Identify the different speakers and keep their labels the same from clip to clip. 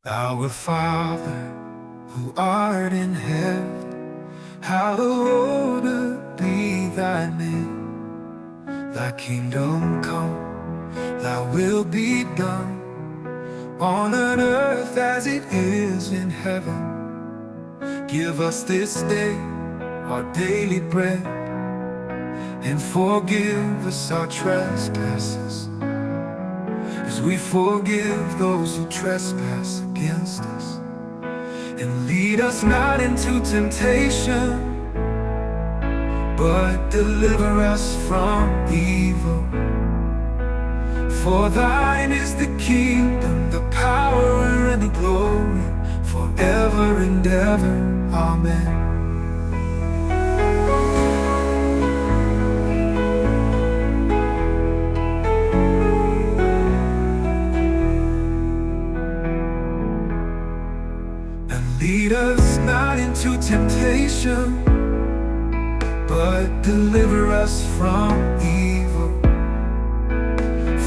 Speaker 1: Our Father, who art in heaven, hallowed be thy name. Thy kingdom come, thy will be done, on earth as it is in heaven. Give us this day our daily bread, and forgive us our trespasses, as we forgive those who trespass against us. And lead us not into temptation, but deliver us from evil. For thine is the kingdom, the power, and the glory, forever and ever. Amen. Lead us not into temptation, but deliver us from evil.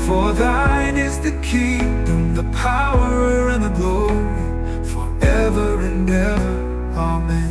Speaker 1: For thine is the kingdom, the power, and the glory, forever and ever. Amen.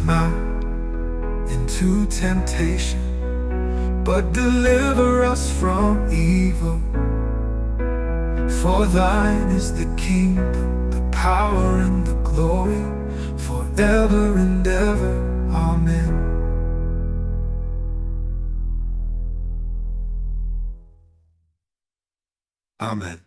Speaker 1: Not into temptation, but deliver us from evil. For thine is the kingdom, the power, and the glory, forever and ever. Amen. Amen.